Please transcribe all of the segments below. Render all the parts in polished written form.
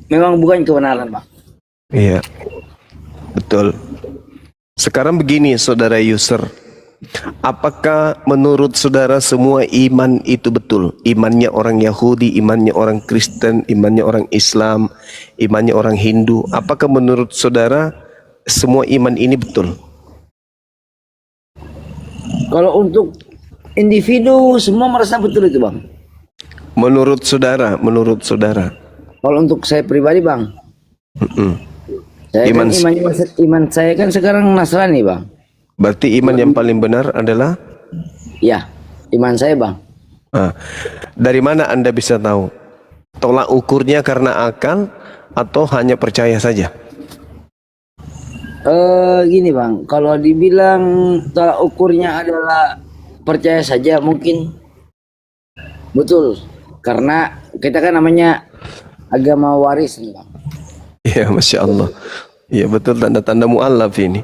memang bukan kebenaran, Bang. Iya, betul. Sekarang begini, saudara user. Apakah menurut saudara semua iman itu betul? Imannya orang Yahudi, imannya orang Kristen, imannya orang Islam, imannya orang Hindu. Apakah menurut saudara semua iman ini betul? Kalau untuk individu semua merasa betul itu, Bang. Menurut saudara. Kalau untuk saya pribadi, Bang, saya Iman- kan iman saya kan sekarang Nasrani, Bang. Berarti iman yang paling benar adalah? Ya, iman saya, Bang. Dari mana Anda bisa tahu? Tolak ukurnya karena akal atau hanya percaya saja? Gini, Bang, kalau dibilang tolak ukurnya adalah percaya saja mungkin betul, karena kita kan namanya agama waris, Bang. Iya, Masya Allah. Iya, betul, tanda-tanda mu'allaf ini.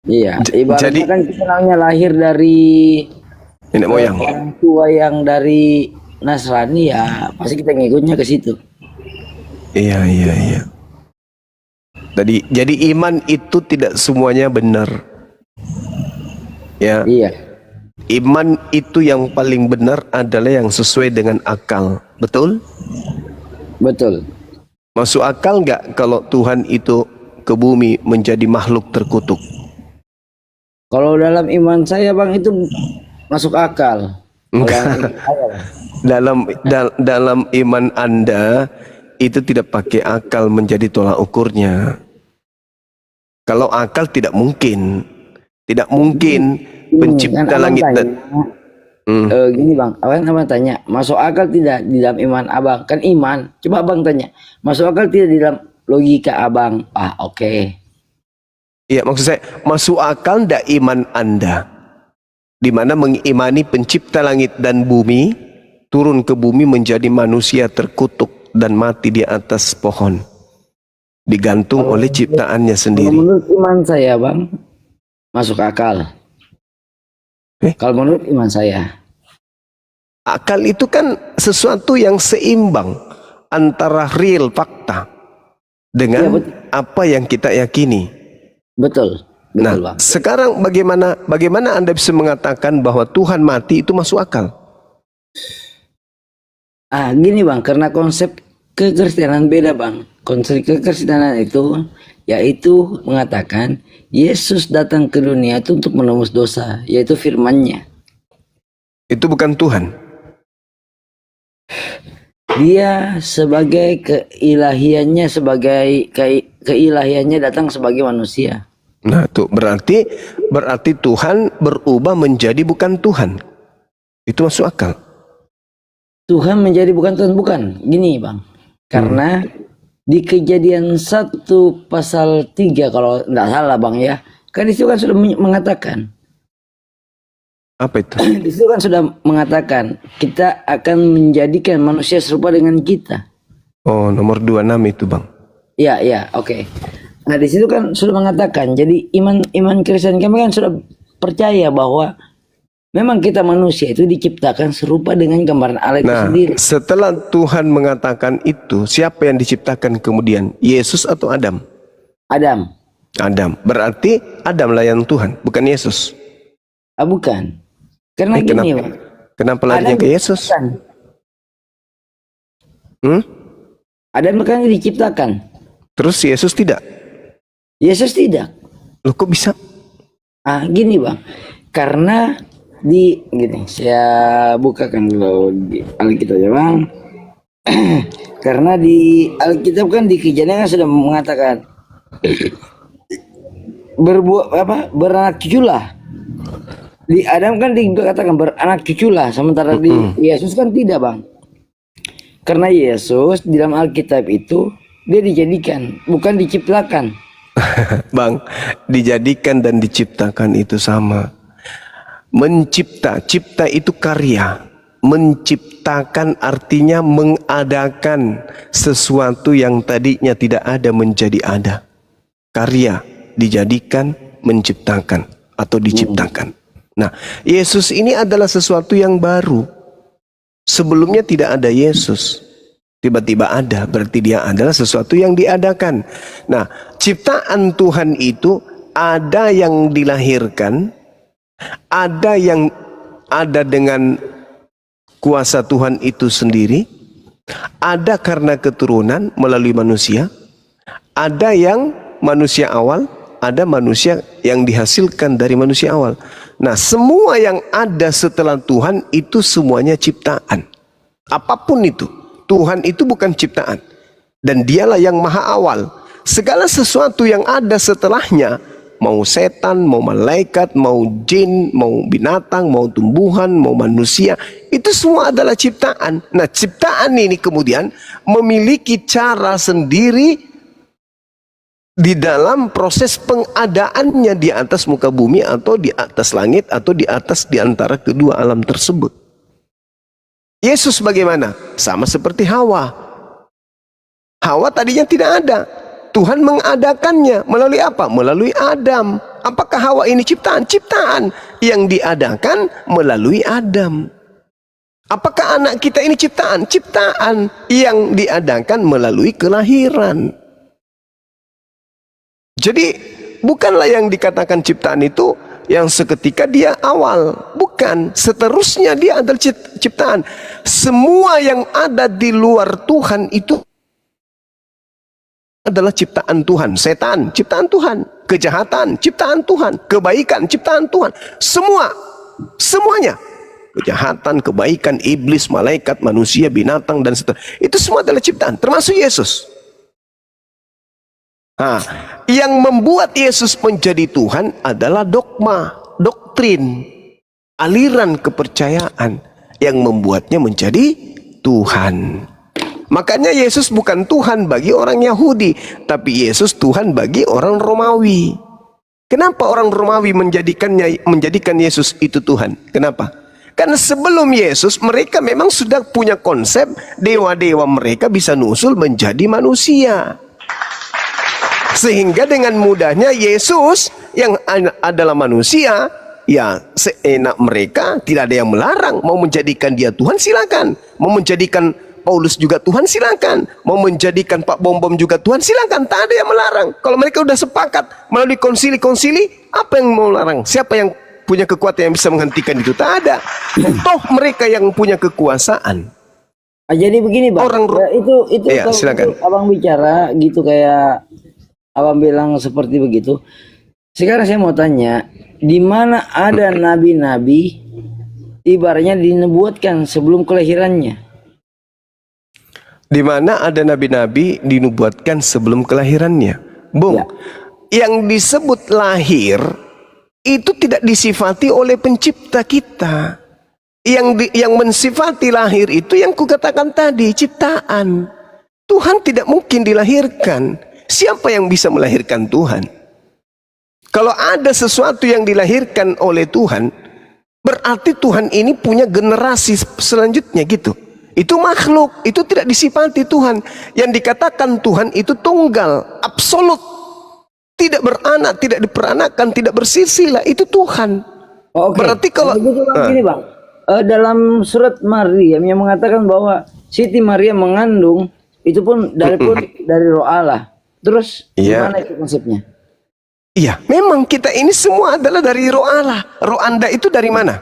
Iya, ibaratnya Jadi- kan kita namanya lahir dari Nenek moyang. orang tua yang dari Nasrani, ya pasti kita ngikutnya ke situ. Iya. Jadi iman itu tidak semuanya benar. Ya, Iya, iman itu yang paling benar adalah yang sesuai dengan akal. Betul? betul. Masuk akal nggak kalau Tuhan itu ke bumi menjadi makhluk terkutuk? Kalau dalam iman saya, Bang, itu masuk akal. Dalam iman Anda itu tidak pakai akal menjadi tolak ukurnya. Kalau akal tidak mungkin pencipta langit dan gini, Bang, abang tanya, masuk akal tidak di dalam iman abang? Kan iman. Coba abang tanya, masuk akal tidak di dalam logika abang? Oke. Iya, maksud saya masuk akal ndak iman Anda, di mana mengimani pencipta langit dan bumi turun ke bumi menjadi manusia terkutuk dan mati di atas pohon, digantung oleh ciptaannya Kalau sendiri. menurut iman saya, Bang, masuk akal. Kalau menurut iman saya, Akal itu kan sesuatu yang seimbang antara real fakta dengan apa yang kita yakini. betul, Nah, Bang. sekarang bagaimana Anda bisa mengatakan bahwa Tuhan mati itu masuk akal? Gini, Bang, karena konsep kekristenan beda, Bang. Konsep kekristenan itu yaitu mengatakan Yesus datang ke dunia itu untuk menebus dosa, yaitu firman-Nya. Itu bukan Tuhan. Dia sebagai keilahiannya, keilahiannya datang sebagai manusia. Nah, tuh berarti Tuhan berubah menjadi bukan Tuhan. Itu masuk akal. Tuhan menjadi bukan Tuhan, bukan. Gini, Bang. Karena di Kejadian 1 pasal 3 kalau tidak salah, Bang, ya. Kan itu kan sudah mengatakan. Apa itu? Di situ kan sudah mengatakan kita akan menjadikan manusia serupa dengan kita. Oh, nomor 26 itu, Bang. Iya, oke. Nah, di situ kan sudah mengatakan. Jadi iman Kristen kami kan sudah percaya bahwa memang kita manusia itu diciptakan serupa dengan gambaran Allah itu sendiri. Setelah Tuhan mengatakan itu, siapa yang diciptakan kemudian? Yesus atau Adam? Adam. Berarti Adamlah yang Tuhan, bukan Yesus. Bukan. Karena gini, Bang. Kenapa larinya ke Yesus? Adam kan diciptakan. Terus Yesus tidak? Yesus tidak. Loh, kok bisa? Gini, Bang. Karena gini, saya bukakan dulu di Alkitab ya, Bang. Karena di Alkitab kan di Kejadian kan sudah mengatakan beranak cuculah. Di Adam kan dikatakan beranak cuculah, sementara di Yesus kan tidak, Bang. Karena Yesus di dalam Alkitab itu dia dijadikan, bukan diciptakan. Bang, dijadikan dan diciptakan itu sama. Cipta itu karya. Menciptakan artinya mengadakan sesuatu yang tadinya tidak ada menjadi ada. Karya dijadikan, menciptakan atau diciptakan. Nah, Yesus ini adalah sesuatu yang baru. Sebelumnya tidak ada Yesus. Tiba-tiba ada, berarti dia adalah sesuatu yang diadakan. Nah, ciptaan Tuhan itu ada yang dilahirkan, ada yang ada dengan kuasa Tuhan itu sendiri, ada karena keturunan melalui manusia, ada yang manusia awal, ada manusia yang dihasilkan dari manusia awal. Nah, semua yang ada setelah Tuhan itu semuanya ciptaan. Apapun itu, Tuhan itu bukan ciptaan. Dan dialah yang maha awal. Segala sesuatu yang ada setelahnya, mau setan, mau malaikat, mau jin, mau binatang, mau tumbuhan, mau manusia, itu semua adalah ciptaan. Nah, ciptaan ini kemudian memiliki cara sendiri di dalam proses pengadaannya di atas muka bumi atau di atas langit atau di atas di antara kedua alam tersebut. Yesus bagaimana? Sama seperti Hawa. Hawa tadinya tidak ada. Tuhan mengadakannya melalui apa? Melalui Adam. Apakah Hawa ini ciptaan? Ciptaan yang diadakan melalui Adam. Apakah anak kita ini ciptaan? Ciptaan yang diadakan melalui kelahiran. Jadi bukanlah yang dikatakan ciptaan itu yang seketika dia awal. Bukan, seterusnya dia adalah ciptaan. Semua yang ada di luar Tuhan itu adalah ciptaan Tuhan. Setan, ciptaan Tuhan. Kejahatan, ciptaan Tuhan. Kebaikan, ciptaan Tuhan. Semuanya. Kejahatan, kebaikan, iblis, malaikat, manusia, binatang, dan seterusnya. Itu semua adalah ciptaan, termasuk Yesus. Nah, yang membuat Yesus menjadi Tuhan adalah dogma, doktrin, aliran kepercayaan yang membuatnya menjadi Tuhan. Makanya Yesus bukan Tuhan bagi orang Yahudi, tapi Yesus Tuhan bagi orang Romawi. Kenapa orang Romawi menjadikan Yesus itu Tuhan? Kenapa? Karena sebelum Yesus mereka memang sudah punya konsep dewa-dewa mereka bisa nusul menjadi manusia. Sehingga dengan mudahnya Yesus yang adalah manusia, ya seenak mereka, tidak ada yang melarang. Mau menjadikan dia Tuhan silakan. Mau menjadikan Paulus juga Tuhan silakan. Mau menjadikan Pak Bom juga Tuhan silakan. Tak ada yang melarang. Kalau mereka sudah sepakat melalui konsili-konsili, apa yang mau larang? Siapa yang punya kekuatan yang bisa menghentikan itu? Tak ada. Toh mereka yang punya kekuasaan. Jadi begini Bang, itu ya, kalau silakan. itu Abang bicara gitu kayak Abang bilang seperti begitu. Sekarang saya mau tanya, di mana ada nabi-nabi ibaratnya dinubuatkan sebelum kelahirannya? Di mana ada nabi-nabi dinubuatkan sebelum kelahirannya? Bung, Ya. Yang disebut lahir itu tidak disifati oleh pencipta kita. Yang mensifati lahir itu yang kukatakan tadi, ciptaan. Tuhan tidak mungkin dilahirkan. Siapa yang bisa melahirkan Tuhan? Kalau ada sesuatu yang dilahirkan oleh Tuhan, berarti Tuhan ini punya generasi selanjutnya gitu. Itu makhluk, itu tidak disifati Tuhan. Yang dikatakan Tuhan itu tunggal, absolut. Tidak beranak, tidak diperanakan, tidak bersilsilah, itu Tuhan. Oh, oke. Berarti kalau begitu Bang, gini Bang, dalam surat Maryam yang mengatakan bahwa Siti Maria mengandung itu pun dari Roh Allah. Terus Iya. gimana itu konsepnya? Iya, memang kita ini semua adalah dari Roh Allah. Roh Anda itu dari mana?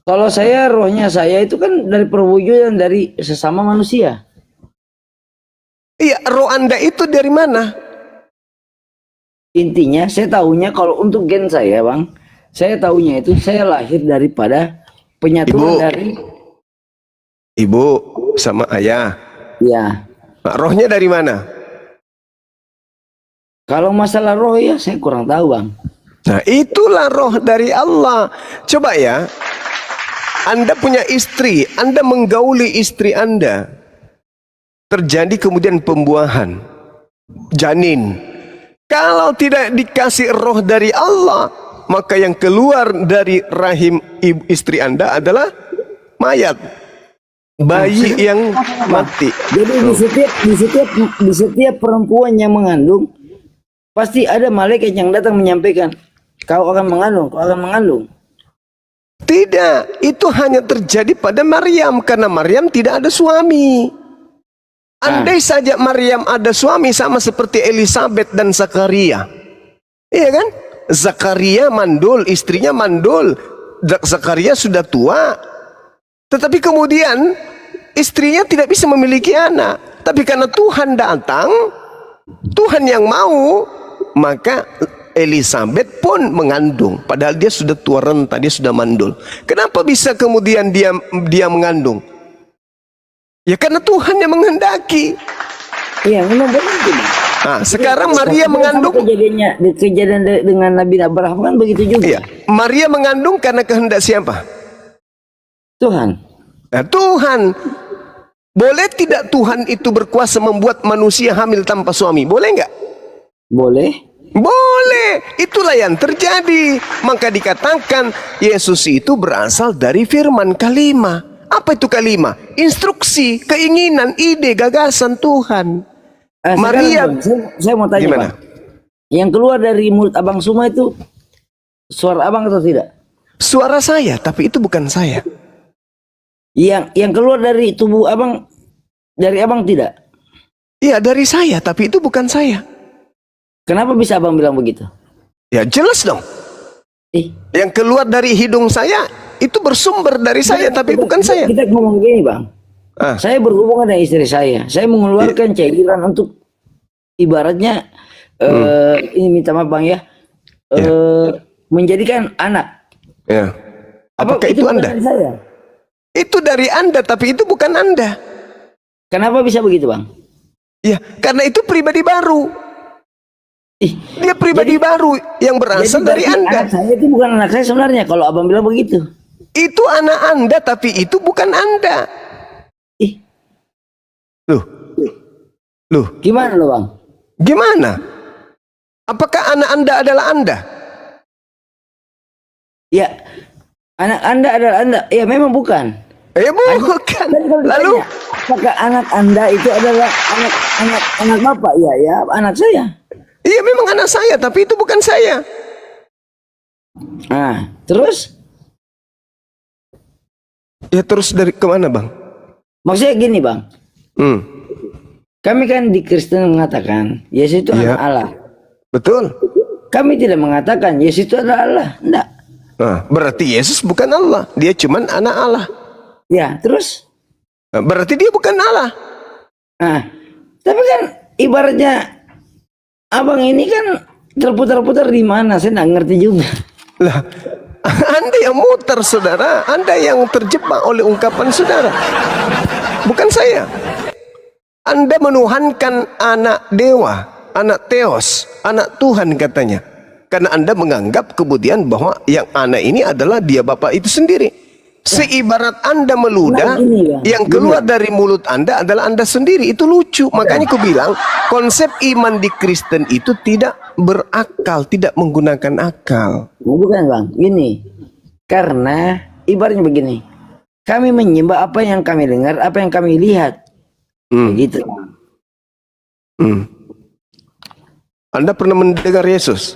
Kalau rohnya saya itu kan dari perwujudan dari sesama manusia. Iya, roh Anda itu dari mana? Intinya saya tahunya kalau untuk gen saya Bang, saya tahunya itu saya lahir daripada penyatuan dari Ibu sama ayah. ya. Nah, rohnya dari mana? Kalau masalah roh ya saya kurang tahu Bang. Nah, itulah roh dari Allah. Coba ya, Anda punya istri, Anda menggauli istri Anda. Terjadi kemudian pembuahan, janin. Kalau tidak dikasih roh dari Allah, maka yang keluar dari rahim istri Anda adalah mayat. Bayi yang mati. Jadi di setiap perempuan yang mengandung pasti ada malaikat yang datang menyampaikan kau akan mengandung, kau akan mengandung. Tidak, itu hanya terjadi pada Maryam karena Maryam tidak ada suami. Andai saja Maryam ada suami sama seperti Elizabeth dan Zakaria. Iya kan? Zakaria mandul, istrinya mandul. Zakaria sudah tua. Tetapi kemudian istrinya tidak bisa memiliki anak. Tapi karena Tuhan datang, Tuhan yang mau, maka Elizabeth pun mengandung. Padahal dia sudah tua renta, dia sudah mandul. Kenapa bisa kemudian dia mengandung? Ya karena Tuhan yang menghendaki. Iya, memang begitu. Nah, sekarang Maria mengandung. Kejadian dengan Nabi Abraham kan begitu juga. Iya, Maria mengandung karena kehendak siapa? Tuhan. Nah, Tuhan. Boleh tidak Tuhan itu berkuasa membuat manusia hamil tanpa suami? Boleh nggak? Boleh. Boleh, itulah yang terjadi. Maka dikatakan Yesus itu berasal dari firman kalima. Apa itu kalima? Instruksi, keinginan, ide, gagasan Tuhan. Maria, saya mau tanya gimana? Bang, yang keluar dari mulut Abang Suma itu suara Abang atau tidak? Suara saya, tapi itu bukan saya. Yang keluar dari tubuh Abang, dari Abang tidak? Iya, dari saya, tapi itu bukan saya. Kenapa bisa Abang bilang begitu? Ya jelas dong. Eh, Yang keluar dari hidung saya itu bersumber dari saya, tapi bukan saya. Kita ngomong gini Bang. Saya berhubungan dengan istri saya. Saya mengeluarkan cairan untuk ibaratnya ini minta maaf Bang ya. Menjadikan anak. Ya. Apakah itu bukan Anda? dari saya? Itu dari Anda, tapi itu bukan Anda. Kenapa bisa begitu Bang? Ya, karena itu pribadi baru. Dia pribadi baru yang berasal dari Anda. Anak saya itu bukan anak saya sebenarnya kalau Abang bilang begitu. Itu anak Anda, tapi itu bukan Anda. Loh, Gimana lo Bang? gimana? Apakah anak Anda adalah Anda? Ya, anak Anda adalah Anda. Ya memang bukan. Bukan. Lalu, apakah anak Anda itu adalah anak Bapak? Ya, anak saya. iya memang anak saya, tapi itu bukan saya. Nah, terus? Ya terus dari kemana Bang? Maksudnya gini Bang. Kami kan di Kristen mengatakan Yesus itu anak Allah. Betul. Kami tidak mengatakan Yesus itu adalah Allah. Enggak. Nah, berarti Yesus bukan Allah. Dia cuman anak Allah. Ya, terus? Nah, berarti dia bukan Allah. Nah, tapi kan ibaratnya Abang ini kan terputar-putar di mana? Saya nggak ngerti juga. Lah, Anda yang muter saudara. Anda yang terjebak oleh ungkapan saudara. Bukan saya. Anda menuhankan anak dewa, anak Theos, anak Tuhan katanya. Karena Anda menganggap kemudian bahwa yang anak ini adalah dia Bapak itu sendiri. Seibarat Anda meludah, yang keluar dari mulut Anda adalah Anda sendiri. Itu lucu. Makanya aku bilang, konsep iman di Kristen itu tidak berakal, tidak menggunakan akal. Bukan Bang, gini. Karena ibaratnya begini. Kami menyembah apa yang kami dengar, apa yang kami lihat. Begitu. Anda pernah mendengar Yesus?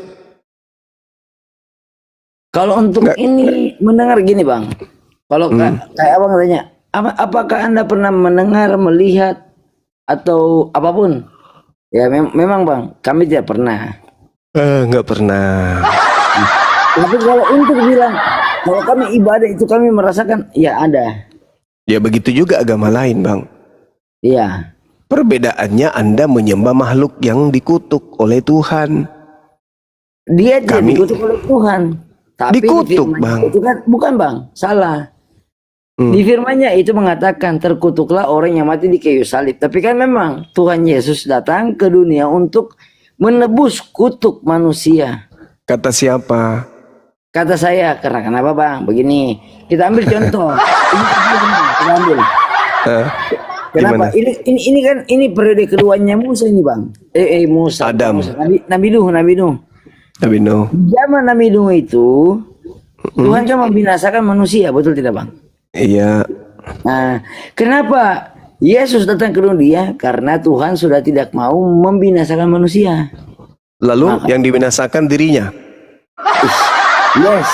Kalau untuk ini mendengar gini Bang. Kalau kayak Abang tanya, apakah Anda pernah mendengar, melihat atau apapun? Ya memang Bang, kami tidak pernah. Nggak pernah. Tapi kalau untuk bilang, kalau kami ibadah itu kami merasakan, ya ada. Ya begitu juga agama lain Bang. Iya. Perbedaannya Anda menyembah makhluk yang dikutuk oleh Tuhan. Dia tidak dikutuk oleh Tuhan. Tapi dikutuk Bang. Itu kan bukan Bang, salah. Di firman-Nya itu mengatakan terkutuklah orang yang mati di kayu salib. Tapi kan memang Tuhan Yesus datang ke dunia untuk menebus kutuk manusia. Kata siapa? Kata saya, karena kenapa Bang? Begini, kita ambil contoh. Kita ambil. Kenapa? Ini kan periode keduanya Musa ini Bang. Musa. Adam. Musa. Nabi Nuh. Nabi Nuh. Zaman Nabi Nuh itu Tuhan kan membinasakan manusia, betul tidak Bang? Iya. Nah, kenapa Yesus datang ke dunia? Karena Tuhan sudah tidak mau membinasakan manusia. Lalu yang dibinasakan dirinya. Yes.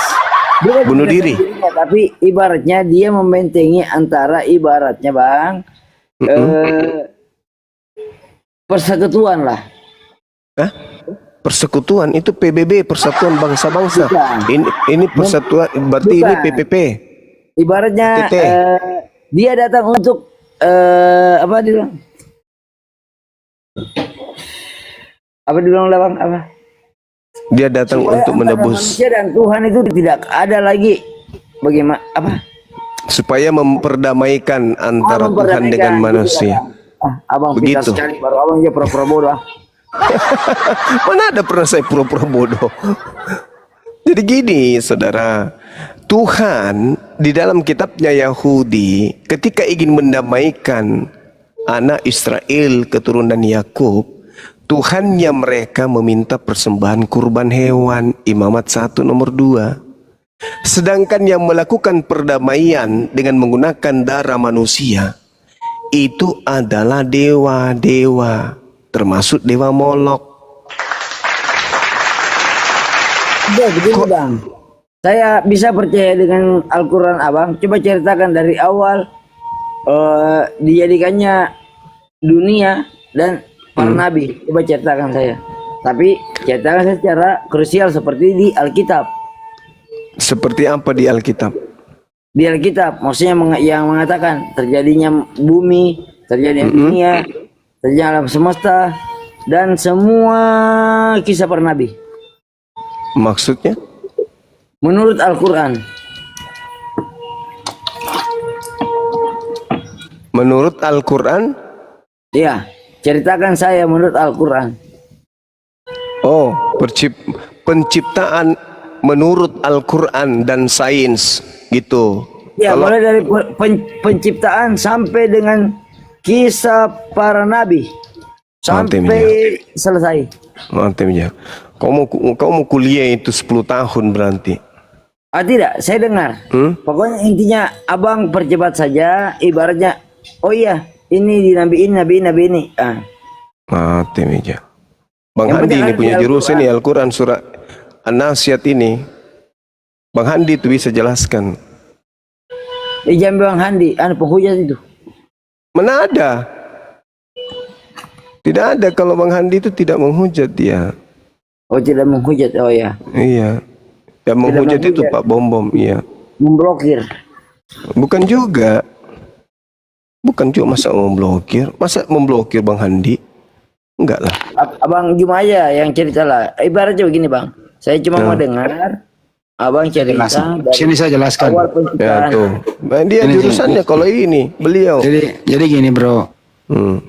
Bukan bunuh tidak diri. dirinya, tapi ibaratnya dia membentengi antara ibaratnya bang eh, persekutuan lah. Hah? Persekutuan itu PBB, Persatuan Bangsa-Bangsa. Bukan. Ini persatuan, berarti ini Bukan. PPP. Ibaratnya TT. dia datang untuk apa dia bilang? Apa dibilang bang? Apa? Dia datang Supaya untuk antara menebus, manusia dan Tuhan itu tidak ada lagi bagaimana apa? supaya memperdamaikan antara Tuhan Memperdamaikan, dengan gitu, manusia. Bang. Abang pintar Begitu. sekali, baru abang aja pura-pura bodoh. Mana ada pernah saya pura-pura bodoh. Jadi gini saudara, Tuhan di dalam kitabnya Yahudi ketika ingin mendamaikan anak Israel keturunan Yakub, Tuhannya mereka meminta persembahan kurban hewan, Imamat 1 nomor 2. Sedangkan yang melakukan perdamaian dengan menggunakan darah manusia itu adalah dewa-dewa, termasuk dewa Molok. Udah begini bang, saya bisa percaya dengan Al-Quran abang. Coba ceritakan dari awal dijadikannya dunia dan para nabi. Coba ceritakan saya. Tapi ceritakan secara krusial seperti di Alkitab. Seperti apa di Alkitab? Di Alkitab maksudnya yang mengatakan terjadinya bumi, terjadinya dunia, terjadinya alam semesta dan semua kisah para nabi. Maksudnya? Menurut Al-Quran. Menurut Al-Quran? Ya, ceritakan saya menurut Al-Quran. Oh, penciptaan menurut Al-Quran dan sains gitu. Ya, mulai dari penciptaan sampai dengan kisah para nabi Mantap, sampai selesai. mantap ya. Kau mau kuliah itu 10 tahun berarti. Ah tidak, saya dengar. Pokoknya intinya abang percepat saja. Ibaratnya, oh iya, ini dinabiin nabi ini. Ah, Mantap ya. Bang Yang Handi penting ini ada punya di jurusan ini Al-Quran surah An-Nasyat ini. Bang Handi itu bisa jelaskan. di Jambi Bang Handi, penghujat itu. Mana ada? Tidak ada, kalau Bang Handi itu tidak menghujat dia. Oh tidak menghujat, oh ya, Iya. Yang menghujat itu menghujat. Pak Bom, iya. memblokir. Bukan juga. Bukan juga masa memblokir. Masa memblokir Bang Handi? Enggak lah. Abang Juma aja yang cerita lah. Ibaratnya begini bang, saya cuma mau dengar abang cerita dari Sini saya jelaskan. awal Ya penciptaan. tuh. Nah, dia jurusannya kalau ini, beliau. Jadi gini bro. Hmm.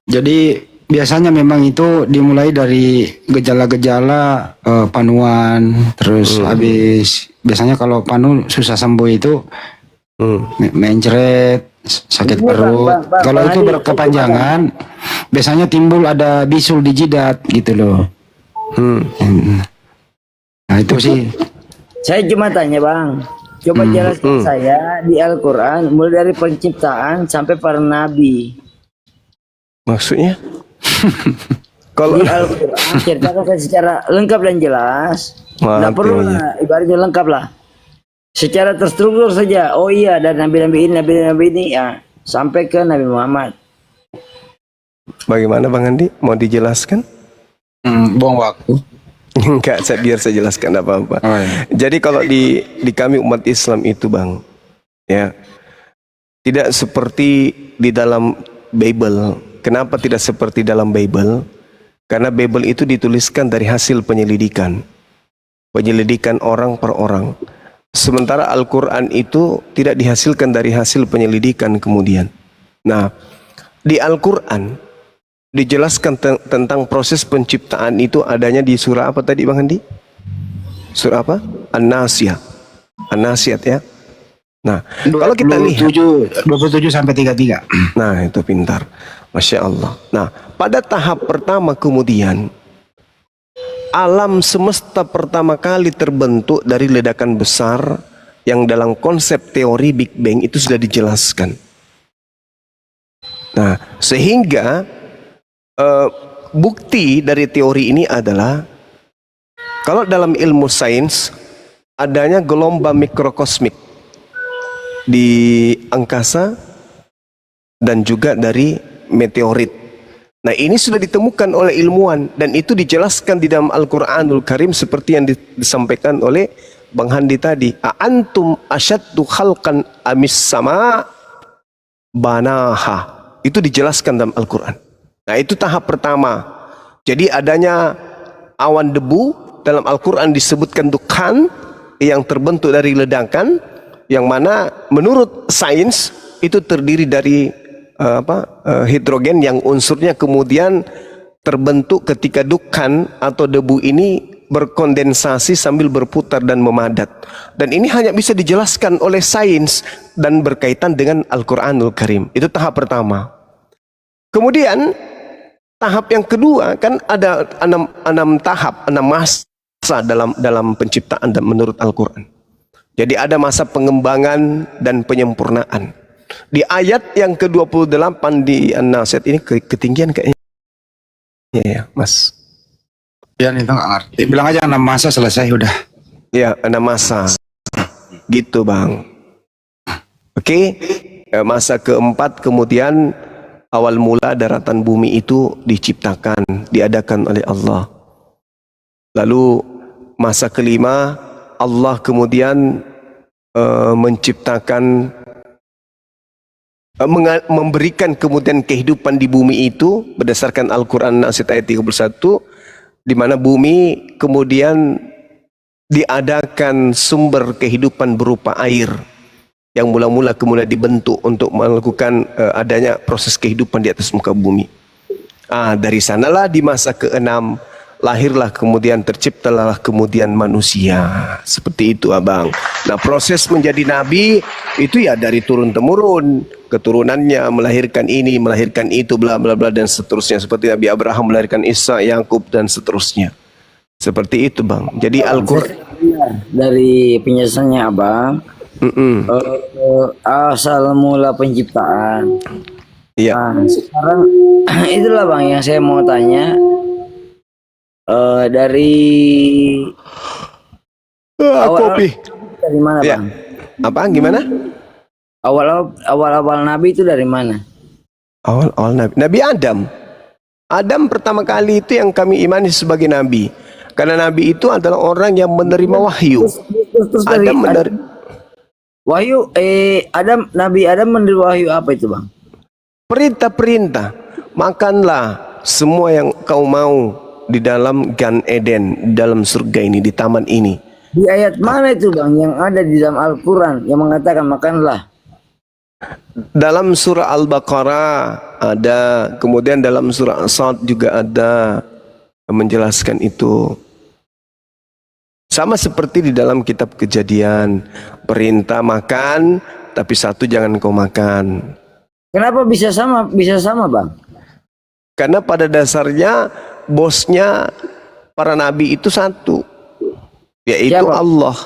Jadi biasanya memang itu dimulai dari gejala-gejala panuan, terus habis biasanya kalau panu susah sembuh itu mencret, sakit Ini, perut. Bang, Kalau Bang itu Hadi, berkepanjangan, biasanya timbul ada bisul di jidat gitu loh. Nah itu sih. Saya cuma tanya bang, coba jelaskan saya di Al-Quran mulai dari penciptaan sampai para nabi. Maksudnya? Kalau Di Al-Quran ceritakan saya secara lengkap dan jelas. Tidak Mantap, perlu ya. lah, ibaratnya lengkap lah. Secara terstruktur saja. Oh iya, dan nabi-nabi ini ya sampai ke Nabi Muhammad. Bagaimana Bang Andi? Mau dijelaskan? Buang waktu. Enggak, biar saya jelaskan apa-apa. Oh, iya. Jadi kalau di kami umat Islam itu Bang, ya tidak seperti di dalam Bible. Kenapa tidak seperti dalam Bible? Karena Bible itu dituliskan dari hasil penyelidikan orang per orang. Sementara Al-Quran itu tidak dihasilkan dari hasil penyelidikan kemudian. Nah, di Al-Quran dijelaskan tentang proses penciptaan itu adanya di surah apa tadi Bang Handi? Surah apa? An-Nasyat. An-Nasyat ya. Nah, kalau kita lihat 27 sampai 33. nah, itu pintar. Masya Allah. Nah, pada tahap pertama kemudian alam semesta pertama kali terbentuk dari ledakan besar yang dalam konsep teori Big Bang itu sudah dijelaskan. Nah, sehingga bukti dari teori ini adalah kalau dalam ilmu sains adanya gelombang mikrokosmik di angkasa dan juga dari meteorit. Nah, ini sudah ditemukan oleh ilmuwan dan itu dijelaskan di dalam Al-Qur'anul Karim seperti yang disampaikan oleh Bang Handi tadi. Antum asyaddu khalqan amis sama banaha. Itu dijelaskan dalam Al-Quran. Nah, itu tahap pertama. Jadi adanya awan debu dalam Al-Quran disebutkan dukhan yang terbentuk dari ledakan, yang mana menurut sains itu terdiri dari hidrogen yang unsurnya kemudian terbentuk ketika dukhan atau debu ini berkondensasi sambil berputar dan memadat. Dan ini hanya bisa dijelaskan oleh sains dan berkaitan dengan Al-Quranul Karim. Itu tahap pertama. Kemudian tahap yang kedua, kan ada enam tahap, 6 masa dalam penciptaan dan menurut Al-Quran. Jadi ada masa pengembangan dan penyempurnaan. Di ayat yang ke-28 di An-Nasihat ini ketinggian kayaknya ya, Mas. Ya, itu nggak ngerti. Bilang aja 6 masa selesai udah. Ya, 6 masa. Gitu, Bang. Oke. Masa keempat kemudian awal mula daratan bumi itu diciptakan, diadakan oleh Allah. Lalu masa kelima Allah kemudian menciptakan, memberikan kemudian kehidupan di bumi itu berdasarkan Al-Quran Nasihat ayat 31, di mana bumi kemudian diadakan sumber kehidupan berupa air yang mula-mula kemudian dibentuk untuk melakukan adanya proses kehidupan di atas muka bumi. Dari sanalah di masa ke-6 lahirlah kemudian terciptalah kemudian manusia. Seperti itu, Abang. Nah, proses menjadi nabi itu ya dari turun temurun, keturunannya melahirkan ini, melahirkan itu, bla bla bla dan seterusnya. Seperti Nabi Abraham melahirkan Isa, Yakub dan seterusnya. Seperti itu, Bang. Jadi Al-Qur'an dari penjelasannya, Abang. Asal mula penciptaan. Iya. Sekarang itulah, Bang, yang saya mau tanya. Dari kopi dari mana, ya. Bang? Apa gimana? Awal Nabi itu dari mana? Awal Nabi Adam. Adam pertama kali itu yang kami imani sebagai nabi. Karena nabi itu adalah orang yang menerima wahyu. Adam menerima wahyu. Nabi Adam menerima wahyu apa itu, Bang? Perintah-perintah. Makanlah semua yang kau mau di dalam Gan Eden, dalam surga ini, di taman ini. Di ayat mana itu, Bang, yang ada di dalam Al-Quran yang mengatakan makanlah? Dalam surah Al-Baqarah ada, kemudian dalam surah As-Sad juga ada menjelaskan itu. Sama seperti di dalam kitab Kejadian, perintah makan, tapi satu jangan kau makan. Kenapa bisa sama, Bang? Karena pada dasarnya bosnya para nabi itu satu, yaitu Siapa? Allah,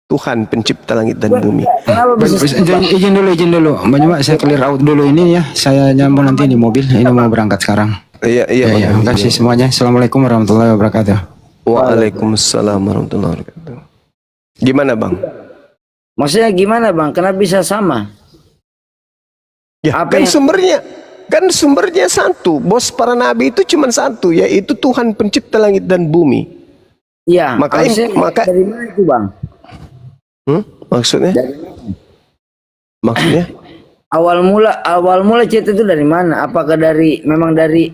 Tuhan pencipta langit dan bumi. Kenapa bisa sama? Izin dulu. Mbak, saya clear out dulu ini ya. Saya nyambung nanti di mobil. Ini mau berangkat sekarang. Iya. Terima kasih semuanya. Assalamualaikum warahmatullahi wabarakatuh. Waalaikumsalam warahmatullahi wabarakatuh. Gimana, Bang? Maksudnya gimana, Bang? Kenapa bisa sama? Ya, Apa kan yang- sumbernya satu. Bos para nabi itu cuma satu, yaitu Tuhan pencipta langit dan bumi. Iya. Makanya- Maksudnya dari mana itu, Bang? Maksudnya? Maksudnya? Awal mula cerita itu dari mana? Apakah memang dari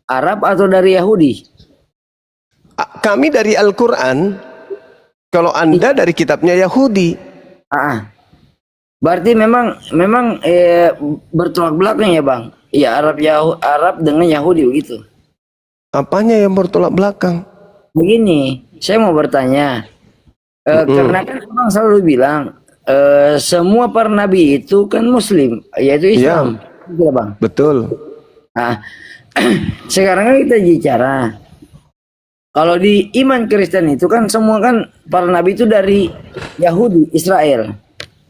Arab atau dari Yahudi? Kami dari Al-Quran. Kalau Anda dari kitabnya Yahudi. Berarti memang bertolak belakang ya, Bang? Iya, Arab dengan Yahudi begitu. Apanya yang bertolak belakang? Begini, saya mau bertanya. Karena kan Bang selalu bilang semua para nabi itu kan Muslim, yaitu Islam. Iya, Bang. Betul. Nah, sekarang kan kita bicara. Kalau di iman Kristen itu kan semua kan para nabi itu dari Yahudi, Israel.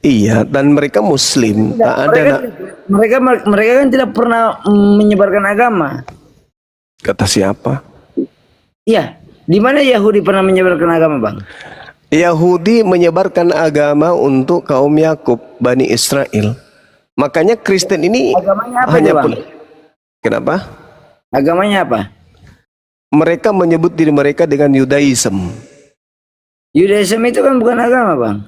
Iya, dan mereka Muslim. Tak ada Mereka kan tidak pernah menyebarkan agama. kata siapa? Iya, di mana Yahudi pernah menyebarkan agama, Bang? Yahudi menyebarkan agama untuk kaum Yakub, Bani Israel. Makanya Kristen ini Agamanya apa hanya dia, Bang? Kenapa? Agamanya apa? Mereka menyebut diri mereka dengan Yudaism. Yudaism itu kan bukan agama, Bang.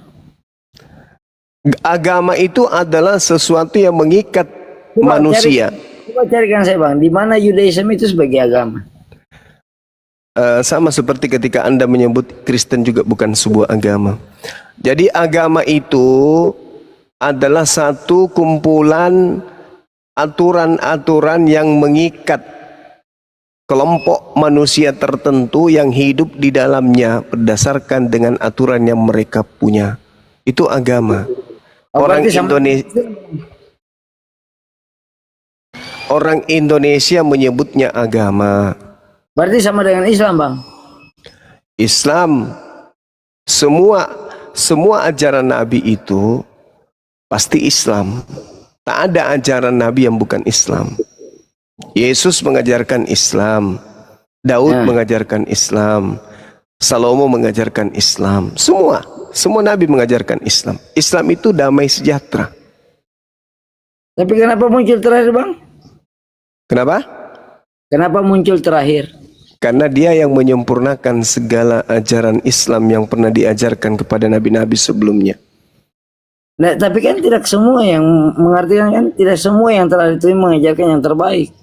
Agama itu adalah sesuatu yang mengikat manusia. Coba carikan saya, Bang, di mana Yudaism itu sebagai agama. Sama seperti ketika Anda menyebut Kristen juga bukan sebuah agama. Jadi agama itu adalah satu kumpulan aturan-aturan yang mengikat kelompok manusia tertentu yang hidup di dalamnya berdasarkan dengan aturan yang mereka punya. Itu agama. Orang Indonesia menyebutnya agama. Berarti sama dengan Islam, Bang. Islam, semua ajaran Nabi itu pasti Islam. Tak ada ajaran Nabi yang bukan Islam. Yesus mengajarkan Islam, Daud mengajarkan Islam, Salomo mengajarkan Islam. Semua Nabi mengajarkan Islam. Islam itu damai sejahtera. Tapi kenapa muncul terakhir, Bang? Kenapa? Kenapa muncul terakhir? Karena dia yang menyempurnakan segala ajaran Islam yang pernah diajarkan kepada nabi-nabi sebelumnya. Nah, tapi kan tidak semua yang mengartikan, kan tidak semua yang terakhir itu mengajarkan yang terbaik.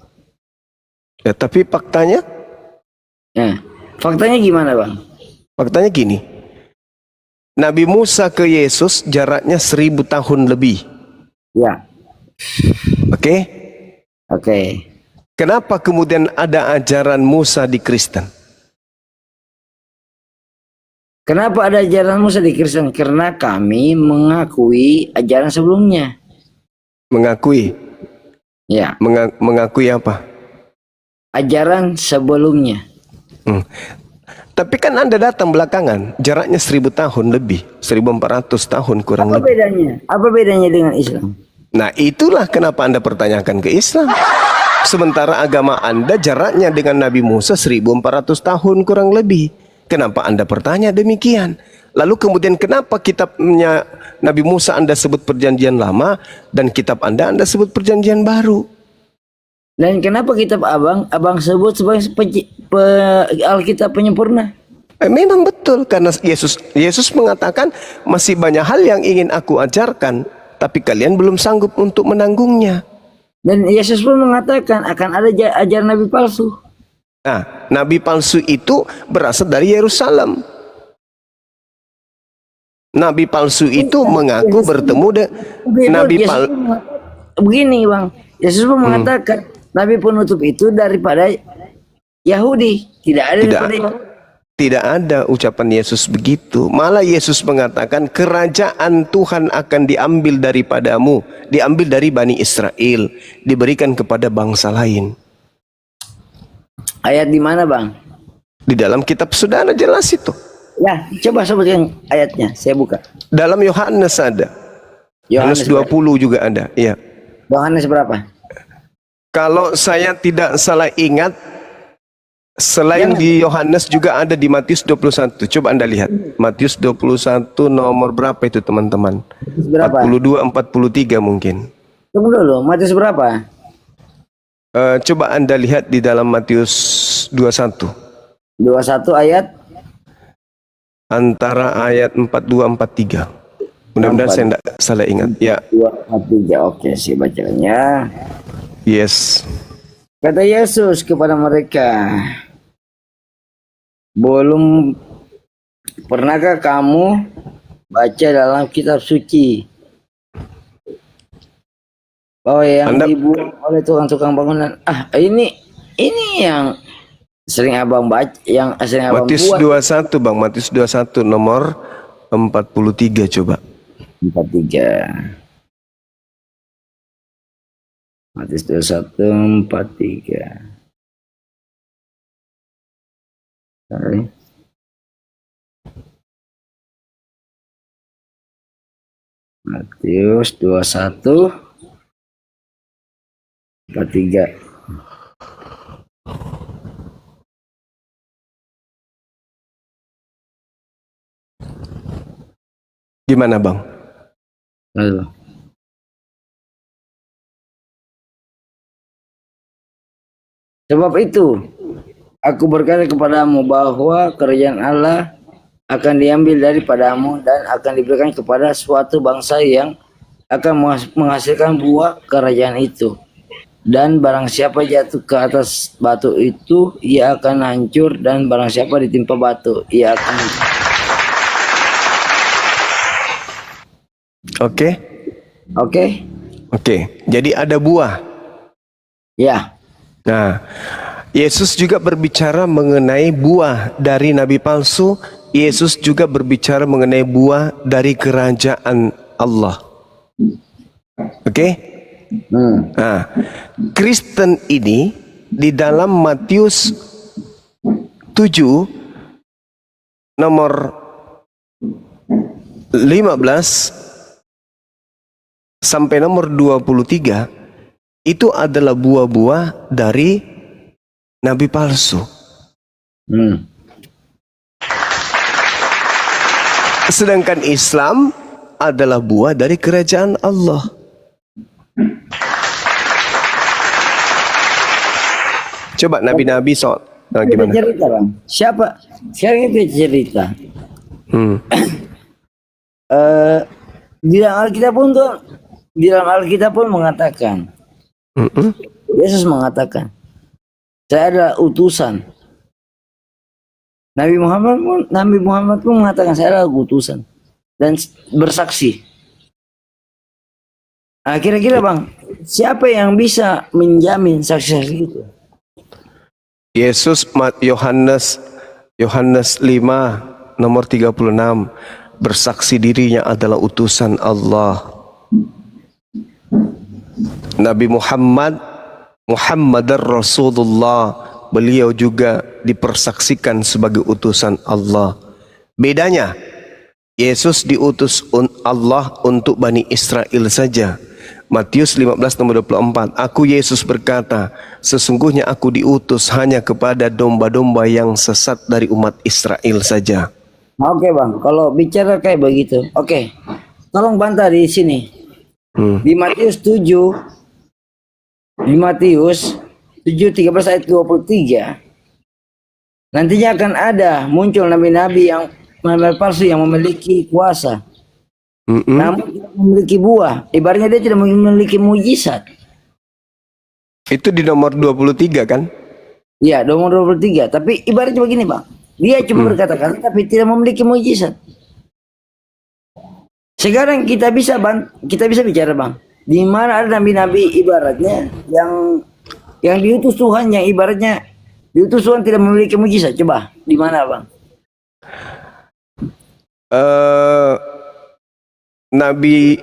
Ya, tapi faktanya? Nah, faktanya gimana, Bang? Faktanya gini. Nabi Musa ke Yesus jaraknya 1000 tahun lebih. Ya. Oke? Oke. Kenapa kemudian ada ajaran Musa di Kristen? Kenapa ada ajaran Musa di Kristen? Karena kami mengakui ajaran sebelumnya. Mengakui? Ya. Mengakui apa? Ajaran sebelumnya. Tapi kan Anda datang belakangan, jaraknya 1000 tahun lebih, 1400 tahun kurang Apa lebih. bedanya? Apa bedanya dengan Islam? Nah, itulah kenapa Anda pertanyakan ke Islam. Sementara agama Anda jaraknya dengan Nabi Musa 1400 tahun kurang lebih. Kenapa Anda bertanya demikian? Lalu kemudian kenapa kitabnya Nabi Musa Anda sebut perjanjian lama dan kitab Anda sebut perjanjian baru? Dan kenapa kitab abang sebut sebagai Alkitab penyempurna? Memang betul, karena Yesus mengatakan masih banyak hal yang ingin aku ajarkan, tapi kalian belum sanggup untuk menanggungnya. Dan Yesus pun mengatakan akan ada ajaran nabi palsu. Nah, nabi palsu itu berasal dari Yerusalem. Nabi palsu itu mengaku bertemu dengan nabi palsu. Begini, Bang. Yesus pun mengatakan nabi penutup itu daripada Yahudi, tidak ada daripada Yahudi. Tidak ada ucapan Yesus begitu. Malah Yesus mengatakan kerajaan Tuhan akan diambil daripadamu, diambil dari Bani Israel, diberikan kepada bangsa lain. Ayat di mana, Bang? Di dalam kitab saudara jelas itu. Ya, coba sebutkan ayatnya, saya buka. Dalam Yohanes ada. Yohanes 20 juga ada, iya. Yohanes berapa? Kalau saya tidak salah ingat, selain di Yohanes juga ada di Matius 21. Coba Anda lihat. Matius 21 nomor berapa itu, teman-teman? Berapa? 42, 43 mungkin. Tunggu dulu, Matius berapa? Coba Anda lihat di dalam Matius 21. 21 ayat? Antara ayat 42, 43. Mudah-mudahan saya tidak salah ingat. Ya. 2, 4, 3. Oke, saya bacakannya. Yes. Kata Yesus kepada mereka, belum pernahkah kamu baca dalam kitab suci bahwa yang dibuang oleh tukang-tukang bangunan? Ini yang sering abang baca, yang sering abang Matius buat. 21, Bang. Matius 21 nomor 43 coba. 43. Matius 21, 43. Sorry. Matius 21, 43. Gimana Bang? Aduh. Sebab itu, aku berkata kepadamu bahwa kerajaan Allah akan diambil daripadamu dan akan diberikan kepada suatu bangsa yang akan menghasilkan buah kerajaan itu. Dan barang siapa jatuh ke atas batu itu, ia akan hancur, dan barang siapa ditimpa batu, ia akan hancur. Oke. Oke? Oke. Jadi ada buah. Ya. Nah, Yesus juga berbicara mengenai buah dari nabi palsu. Yesus juga berbicara mengenai buah dari kerajaan Allah. Oke? Nah, Kristen ini di dalam Matius 7 nomor 15 sampai nomor 23 itu adalah buah-buah dari nabi palsu. Sedangkan Islam adalah buah dari kerajaan Allah. Coba nabi-nabi gimana? Cerita bang, siapa? Sekarang itu cerita. Di dalam Alkitab pun mengatakan, Yesus mengatakan, saya adalah utusan. Nabi Muhammad pun mengatakan saya adalah utusan dan bersaksi. Nah, kira-kira bang, siapa yang bisa menjamin saksi-saksi itu? Yesus Yohanes 5 nomor 36 bersaksi dirinya adalah utusan Allah. Nabi Muhammad Rasulullah, beliau juga dipersaksikan sebagai utusan Allah. Bedanya, Yesus diutus Allah untuk Bani Israel saja. Matius 15 nomor 24, aku Yesus berkata, sesungguhnya aku diutus hanya kepada domba-domba yang sesat dari umat Israel saja. Oke bang, kalau bicara kayak begitu, oke, tolong bantah di sini. Di Matius 7 13 ayat 23, nantinya akan ada muncul nabi-nabi palsu yang memiliki kuasa, namun tidak memiliki buah. Ibaratnya dia tidak memiliki mujizat. Itu di nomor 23 kan? Ya, nomor 23. Tapi ibaratnya begini bang, dia cuma berkata-kata tapi tidak memiliki mujizat. Sekarang kita bisa bicara bang, di mana ada nabi-nabi ibaratnya yang diutus Tuhan, yang ibaratnya diutus Tuhan tidak memiliki mujizat. Coba di mana bang? Nabi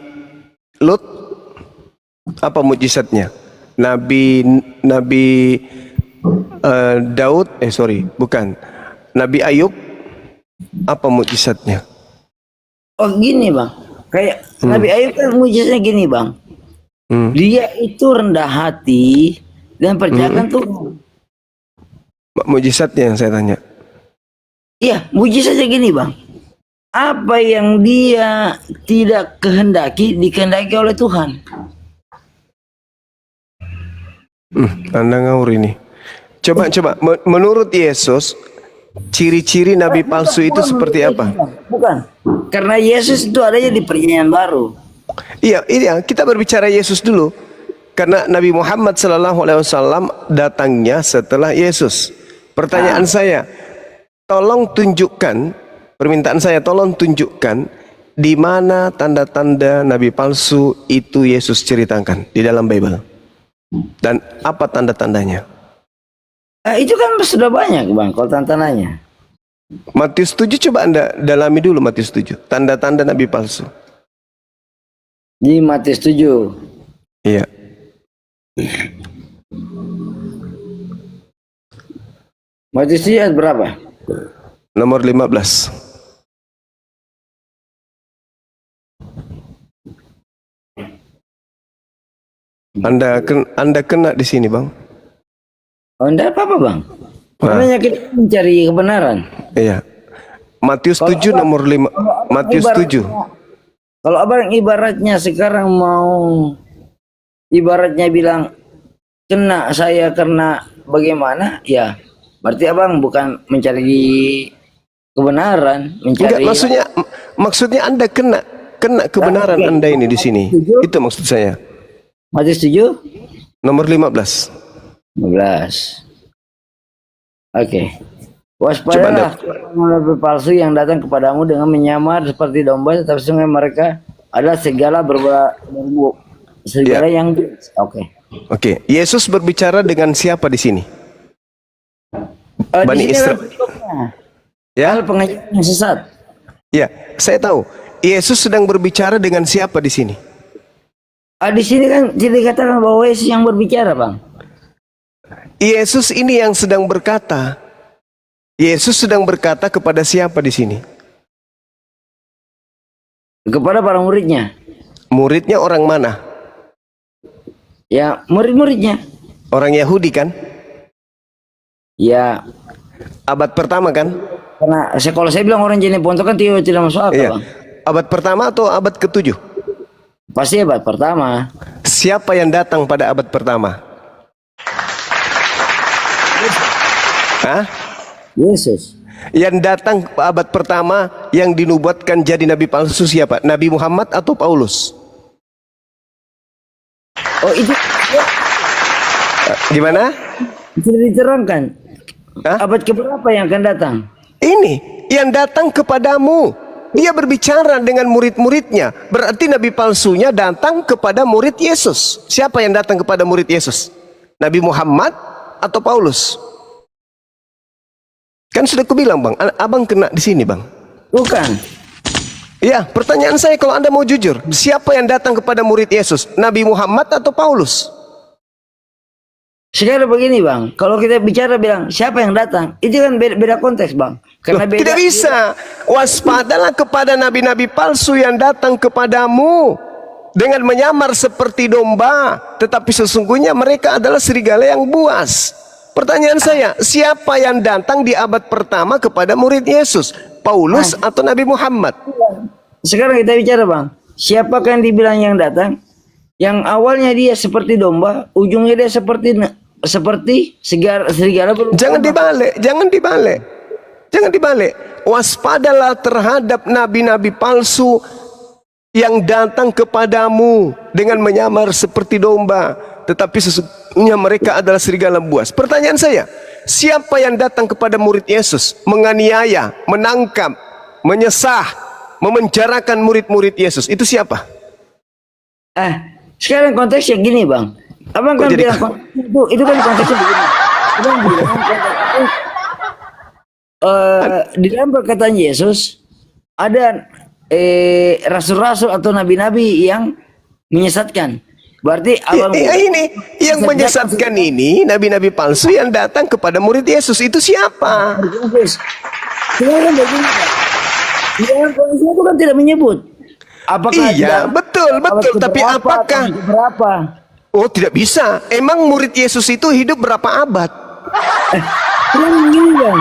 Lut, apa mujizatnya? Nabi Daud, Nabi Ayub, apa mujizatnya? Oh gini bang, kayak Nabi Ayub kan mujizatnya gini bang, dia itu rendah hati dan percayakan Tuhan. Mujizatnya yang saya tanya. Iya, mujizatnya gini bang, apa yang dia tidak kehendaki dikehendaki oleh Tuhan. Anda ngawur ini. Coba menurut Yesus, ciri-ciri nabi palsu itu seperti apa? Bukan, karena Yesus itu adanya di perjanjian baru. Iya, kita berbicara Yesus dulu. Karena Nabi Muhammad SAW datangnya setelah Yesus. Pertanyaan saya, tolong tunjukkan, permintaan saya, tolong tunjukkan di mana tanda-tanda nabi palsu itu Yesus ceritakan di dalam Bible. Dan apa tanda-tandanya? Itu kan sudah banyak bang, kalau tanda-tandanya. Matius 7, coba Anda dalami dulu Matius 7. Tanda-tanda nabi palsu. Di Matius 7. Iya. Matius 7 ayat berapa? Nomor 15. Anda kena di sini, Bang. Oh, enggak apa-apa, Bang. Namanya kita mencari kebenaran. Iya. Matius 7 nomor 5. Matius 7. Kalau abang ibaratnya sekarang mau ibaratnya bilang kena saya karena bagaimana, ya berarti abang bukan mencari kebenaran, Enggak, mencari maksudnya Anda kena kebenaran Oke. Anda ini di sini. Setuju? Itu maksud saya. Masih setuju? Nomor 15. 15. Oke. Coba Waspadalah nabi palsu yang datang kepadamu dengan menyamar seperti domba, tetapi sesungguhnya mereka adalah segala Ya. yang Oke. Oke, Yesus berbicara dengan siapa di sini? Di Bani sini Israel. Ya, hal pengajaran yang sesat. ya, saya tahu. Yesus sedang berbicara dengan siapa di sini? Di sini kan tidak dikatakan bahwa Yesus yang berbicara, Bang. Yesus ini yang sedang berkata. Yesus sedang berkata kepada siapa di sini? Kepada para muridnya. Muridnya orang mana? Ya, murid-muridnya. Orang Yahudi kan? Ya, Abad pertama kan? karena kalau saya bilang orang jenis ponto kan tidak masuk akal, Iya. Bang. Abad pertama atau abad ke-7? Pasti abad pertama. Siapa yang datang pada abad pertama? Hah? Yesus. Yang datang ke abad pertama yang dinubuatkan jadi nabi palsu siapa? Nabi Muhammad atau Paulus? Oh, itu Gimana? sudah diterangkan. Hah? Abad keberapa yang akan datang? Ini yang datang kepadamu. Dia berbicara dengan murid-muridnya. Berarti nabi palsunya datang kepada murid Yesus. Siapa yang datang kepada murid Yesus? Nabi Muhammad atau Paulus? Kan sudah kubilang, Bang, abang kena di sini, Bang. Bukan. Ya, pertanyaan saya kalau Anda mau jujur, siapa yang datang kepada murid Yesus? Nabi Muhammad atau Paulus? Sekarang begini, Bang. Kalau kita bicara bilang siapa yang datang, itu kan beda konteks, Bang. Karena Loh, beda. tidak bisa. Waspadalah kepada nabi-nabi palsu yang datang kepadamu dengan menyamar seperti domba, tetapi sesungguhnya mereka adalah serigala yang buas. Pertanyaan saya, siapa yang datang di abad pertama kepada murid Yesus? Paulus atau Nabi Muhammad? Sekarang kita bicara, Bang. Siapakah yang dibilang yang datang? Yang awalnya dia seperti domba, ujungnya dia seperti serigala. Jangan dibalik, jangan dibalik. Jangan dibalik. Waspadalah terhadap nabi-nabi palsu yang datang kepadamu dengan menyamar seperti domba, tetapi sesungguhnya mereka adalah serigala buas. Pertanyaan saya, siapa yang datang kepada murid Yesus menganiaya, menangkap, menyesah, memenjarakan murid-murid Yesus? Itu siapa? Sekarang konteksnya gini, Bang. Abang kan jadi- bilang itu kan konteksnya begini. Abang bilang di dalam perkataan Yesus ada rasul-rasul atau nabi-nabi yang menyesatkan. Berarti abang Ini yang menyesatkan ini nabi-nabi palsu yang datang kepada murid Yesus itu siapa? Sekarang begini, Pak. Di dalam kondisi itu kan tidak menyebut. Apakah Iya, betul. Tapi apakah? Berapa? Oh, tidak bisa. Emang murid Yesus itu hidup berapa abad? Sekarang begini, Bang.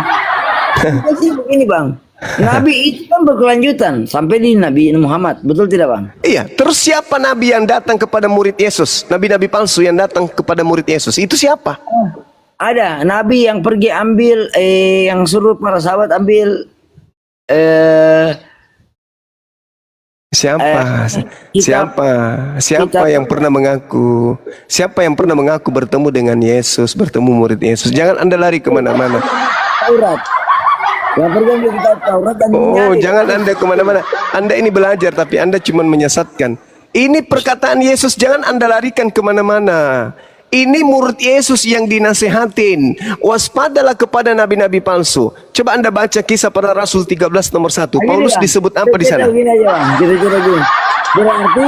Jadi begini, Bang. Nabi itu kan berkelanjutan sampai di Nabi Muhammad, betul tidak, Bang? Iya, terus siapa nabi yang datang kepada murid Yesus? Nabi-nabi palsu yang datang kepada murid Yesus itu siapa? Ada Nabi yang pergi ambil yang suruh para sahabat ambil Siapa? kitab- Siapa yang pernah mengaku? Siapa yang pernah mengaku bertemu dengan Yesus, bertemu murid Yesus? Jangan Anda lari kemana-mana. Taurat. Yang pergi ambil kitab Taurat dan Oh, menyalib. jangan Anda kemana-mana. Anda ini belajar, tapi Anda cuma menyesatkan. Ini perkataan Yesus, jangan Anda larikan kemana-mana. Ini murid Yesus yang dinasehatin. Waspadalah kepada nabi-nabi palsu. Coba Anda baca kisah para Rasul 13 nomor 1. Gini, Paulus Bang. disebut apa di sana? Gini aja, Bang. Kira-kira gini. Berarti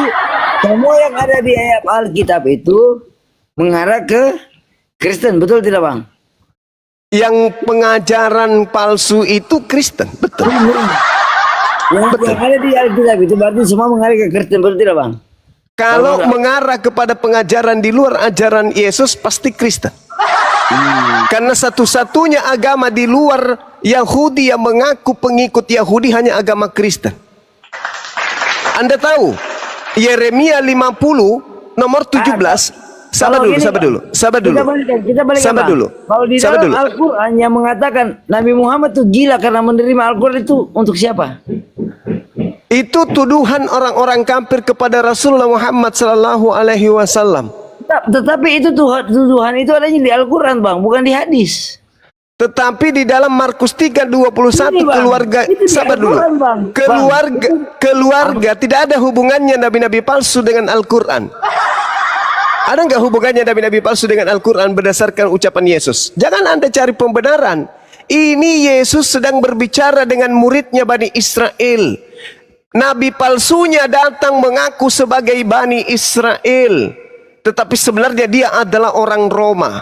semua yang ada di ayat Alkitab itu mengarah ke Kristen, betul tidak, Bang? Yang pengajaran palsu itu Kristen, betul. Yang ada di Alkitab itu berarti semua mengarah ke Kristen, betul tidak, Bang? Kalau mengarah kepada pengajaran di luar ajaran Yesus pasti Kristen. Karena satu-satunya agama di luar Yahudi yang mengaku pengikut Yahudi hanya agama Kristen. Anda tahu Yeremia 50 nomor 17. Sabar Kalau dulu, gini, sabar dulu, sabar dulu. Kita balik Sabar Bang. dulu. Kalau di Sabar dalam dulu. Al-Quran yang mengatakan Nabi Muhammad tuh gila karena menerima Al-Quran itu untuk siapa? Itu tuduhan orang-orang kafir kepada Rasulullah Muhammad sallallahu alaihi wasallam. Tetapi itu tuduhan itu adanya di Al-Quran Bang, bukan di hadis. Tetapi di dalam Markus 3:21 Ini, Bang. keluarga Itu di sabar dulu. Al-Quran, Bang. Keluarga tidak ada hubungannya nabi-nabi palsu dengan Al-Qur'an. Ada nggak hubungannya nabi-nabi palsu dengan Al-Qur'an berdasarkan ucapan Yesus? Jangan Anda cari pembenaran. Ini Yesus sedang berbicara dengan muridnya Bani Israel. Nabi palsunya datang mengaku sebagai Bani Israel, tetapi sebenarnya dia adalah orang Roma.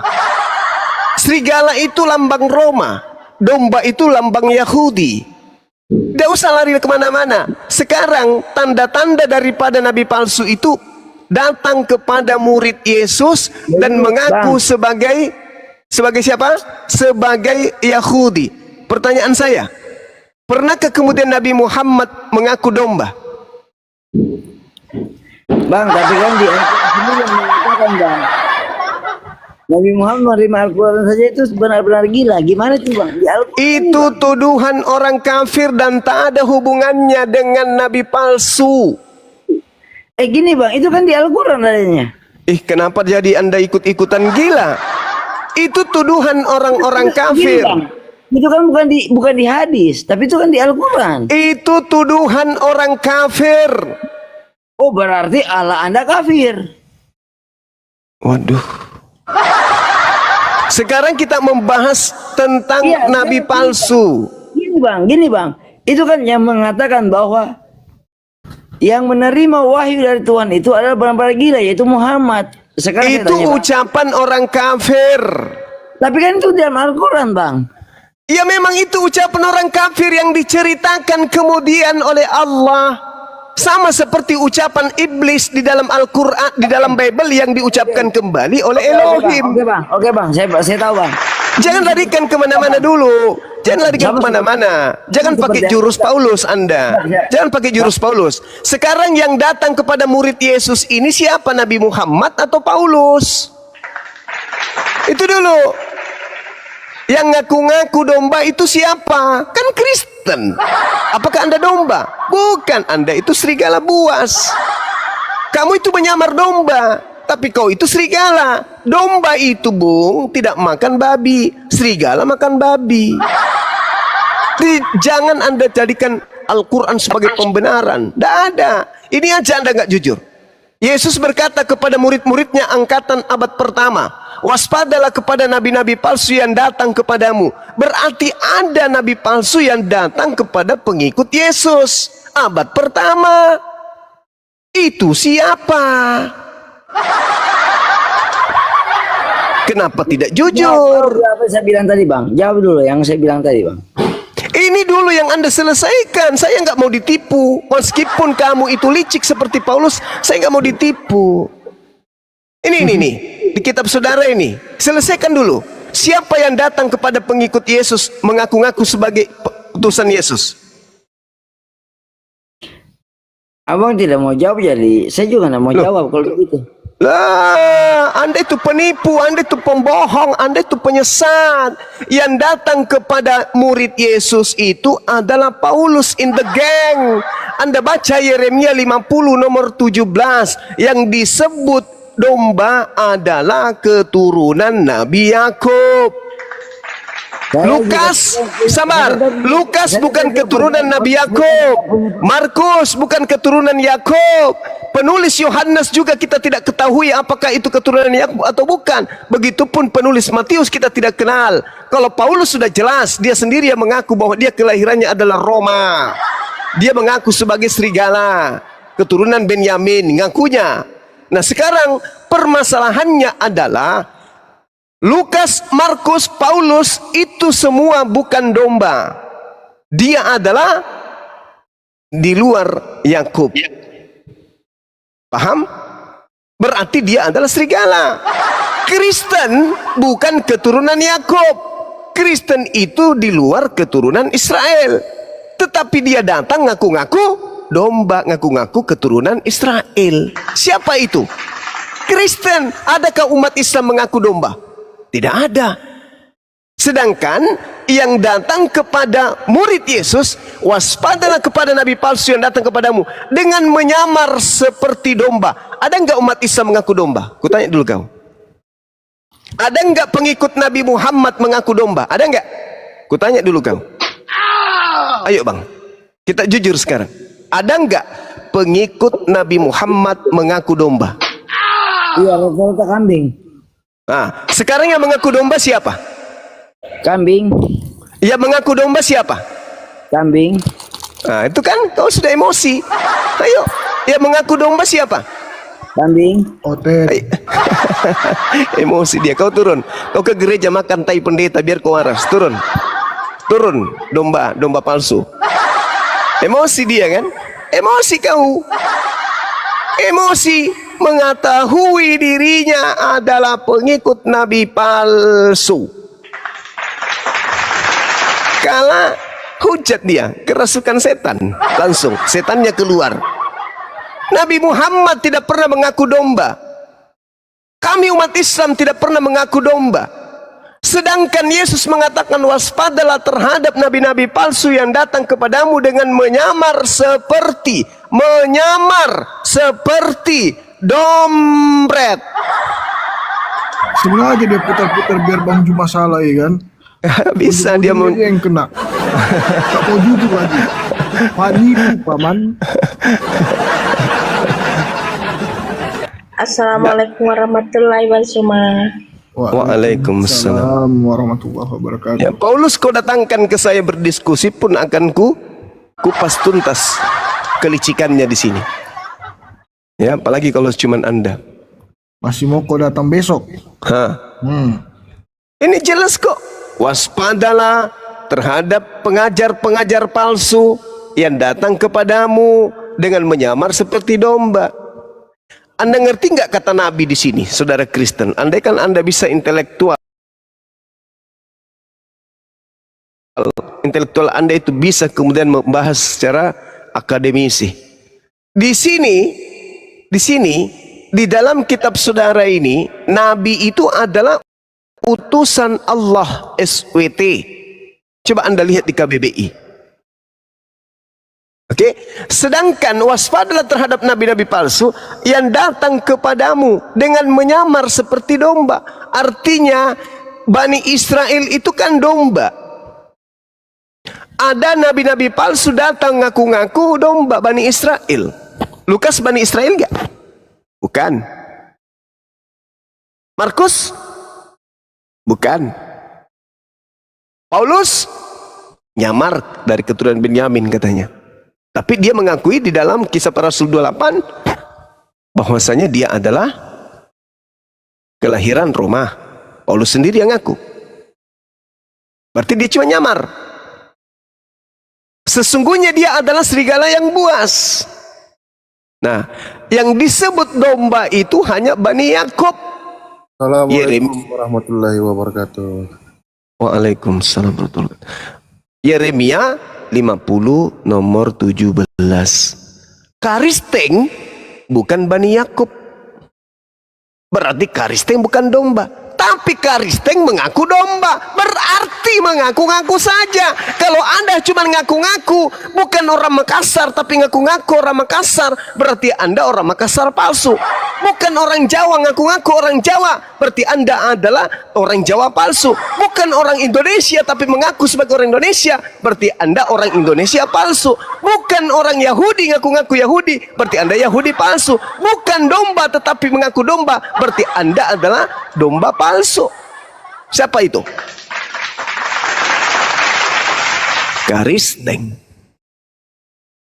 Serigala itu lambang Roma, domba itu lambang Yahudi. Tidak usah lari kemana-mana. Sekarang tanda-tanda daripada nabi palsu itu datang kepada murid Yesus dan mengaku sebagai siapa? Sebagai Yahudi. Pertanyaan saya, pernahkah kemudian Nabi Muhammad mengaku domba? Bang, tapi kan di Al-Quran sendiri yang mengatakan Bang, Nabi Muhammad menerima Al-Quran saja itu benar-benar gila. Gimana tuh Bang? Di Al-Quran Itu tuduhan orang kafir dan tak ada hubungannya dengan nabi palsu. gini Bang, itu kan di Al-Quran adanya. Kenapa jadi Anda ikut-ikutan gila? Itu tuduhan orang-orang Gini, kafir. Bang. Itu kan bukan di hadis, tapi itu kan di Al-Quran. Itu tuduhan orang kafir. Oh, berarti Allah Anda kafir. Waduh. Sekarang kita membahas tentang Iya, nabi palsu. Gini bang. Itu kan yang mengatakan bahwa yang menerima wahyu dari Tuhan itu adalah benar-benar gila, yaitu Muhammad. Sekarang saya Itu tanya, Bang. ucapan orang kafir. Tapi kan itu dalam Al-Quran bang. Ya memang itu ucapan orang kafir yang diceritakan kemudian oleh Allah. Sama seperti ucapan iblis di dalam Al-Quran, di dalam Bible yang diucapkan kembali oleh Elohim. Oke bang, saya tahu bang. Jangan larikan kemana-mana dulu. Jangan larikan kemana-mana. Jangan pakai jurus Paulus Anda. Jangan pakai jurus Paulus. Sekarang yang datang kepada murid Yesus ini siapa? Nabi Muhammad atau Paulus? Itu dulu. Yang ngaku-ngaku domba itu siapa? Kan Kristen. Apakah Anda domba? Bukan, Anda itu serigala buas. Kamu itu menyamar domba, tapi kau itu serigala. Domba itu, Bung, tidak makan babi. Serigala makan babi. Jangan Anda jadikan Al-Quran sebagai pembenaran. Tidak ada. Ini aja Anda nggak jujur. Yesus berkata kepada murid-muridnya angkatan abad pertama, waspadalah kepada nabi-nabi palsu yang datang kepadamu. Berarti ada nabi palsu yang datang kepada pengikut Yesus. Abad pertama. Itu siapa? Kenapa tidak jujur? Apa saya bilang tadi bang? Jawab dulu yang saya bilang tadi bang. Ini dulu yang Anda selesaikan. Saya nggak mau ditipu. Meskipun kamu itu licik seperti Paulus, saya nggak mau ditipu. Ini nih. Di kitab saudara ini. Selesaikan dulu. Siapa yang datang kepada pengikut Yesus mengaku-ngaku sebagai utusan Yesus? Abang tidak mau jawab jadi saya juga nggak mau jawab kalau begitu. Lah, Anda itu penipu, Anda itu pembohong, Anda itu penyesat. Yang datang kepada murid Yesus itu adalah Paulus in the gang. Anda baca Yeremia 50 nomor 17 yang disebut domba adalah keturunan Nabi Yakub. Lukas, sabar. Lukas bukan keturunan Nabi Yakub. Markus bukan keturunan Yakub. Penulis Yohanes juga kita tidak ketahui apakah itu keturunan Yakub atau bukan. Begitupun penulis Matius kita tidak kenal. Kalau Paulus sudah jelas, dia sendiri yang mengaku bahwa dia kelahirannya adalah Roma. Dia mengaku sebagai serigala, keturunan Benyamin, ngakunya. Nah sekarang permasalahannya adalah Lukas, Markus, Paulus itu semua bukan domba. Dia adalah di luar Yakub. Paham? Berarti dia adalah serigala. Kristen bukan keturunan Yakub. Kristen itu di luar keturunan Israel. Tetapi dia datang ngaku-ngaku domba ngaku-ngaku keturunan Israel. Siapa itu? Kristen. Adakah umat Islam mengaku domba? Tidak ada. Sedangkan yang datang kepada murid Yesus, waspadalah kepada nabi palsu yang datang kepadamu dengan menyamar seperti domba. Ada enggak umat Islam mengaku domba? Kutanya dulu kau. Ada enggak pengikut Nabi Muhammad mengaku domba? Ada enggak? Kutanya dulu kau. Ayo bang, kita jujur sekarang. Ada enggak pengikut Nabi Muhammad mengaku domba? Iya, rata-rata kambing. Nah, sekarang yang mengaku domba siapa? Kambing. Yang mengaku domba siapa? Kambing. Nah, itu kan kau sudah emosi. Ayo, yang mengaku domba siapa? Kambing. Ay- emosi dia. Kau turun. Kau ke gereja makan tai pendeta biar kau waras. Turun. Turun, domba palsu. Emosi dia kan? Emosi kau. Emosi mengetahui dirinya adalah pengikut nabi palsu. Kala hujat dia, kerasukan setan. Langsung setannya keluar. Nabi Muhammad tidak pernah mengaku domba. Kami umat Islam tidak pernah mengaku domba. Sedangkan Yesus mengatakan waspadalah terhadap nabi-nabi palsu yang datang kepadamu dengan menyamar seperti dompet. Sengaja dia putar-putar biar Bang Juma salah ya kan. Bisa dia mau yang kena. Tak mau jujur lagi. Panipu paman. Assalamualaikum warahmatullahi wabarakatuh. Waalaikumsalam warahmatullahi wabarakatuh. Ya, Paulus kau datangkan ke saya berdiskusi pun akan kupas tuntas kelicikannya di sini. Ya, apalagi kalau cuman Anda. Masih mau kau datang besok? Ini jelas kok. Waspadalah terhadap pengajar-pengajar palsu yang datang kepadamu dengan menyamar seperti domba. Anda ngerti nggak kata Nabi di sini, saudara Kristen? Andai kan Anda bisa intelektual Anda itu bisa kemudian membahas secara akademisi. Di sini, di dalam kitab saudara ini, Nabi itu adalah utusan Allah SWT. Coba Anda lihat di KBBI. Oke, sedangkan waspadalah terhadap nabi-nabi palsu yang datang kepadamu dengan menyamar seperti domba. Artinya Bani Israel itu kan domba. Ada nabi-nabi palsu datang ngaku-ngaku domba Bani Israel. Lukas Bani Israel enggak? Bukan. Markus? Bukan. Paulus? Nyamar dari keturunan Benyamin katanya. Tapi dia mengakui di dalam Kisah Para Rasul 28 bahwasanya dia adalah kelahiran Roma. Paulus sendiri yang ngaku. Berarti dia cuma nyamar. Sesungguhnya dia adalah serigala yang buas. Nah, yang disebut domba itu hanya Bani Yakub. Assalamualaikum warahmatullahi wabarakatuh. Waalaikumsalam warahmatullahi wabarakatuh. Yeremia 50 nomor 17. Karisteng bukan Bani Yakub. Berarti Karisteng bukan domba. Tapi Karisteng mengaku domba. Berarti mengaku-ngaku saja. Kalau Anda cuma ngaku-ngaku, bukan orang Makassar tapi ngaku-ngaku orang Makassar, berarti Anda orang Makassar palsu. Bukan orang Jawa ngaku-ngaku orang Jawa, berarti Anda adalah orang Jawa palsu. Bukan orang Indonesia tapi mengaku sebagai orang Indonesia, berarti Anda orang Indonesia palsu. Bukan orang Yahudi ngaku-ngaku Yahudi, berarti Anda Yahudi palsu. Bukan domba tetapi mengaku domba, berarti Anda adalah domba palsu. Siapa itu? Karisteng.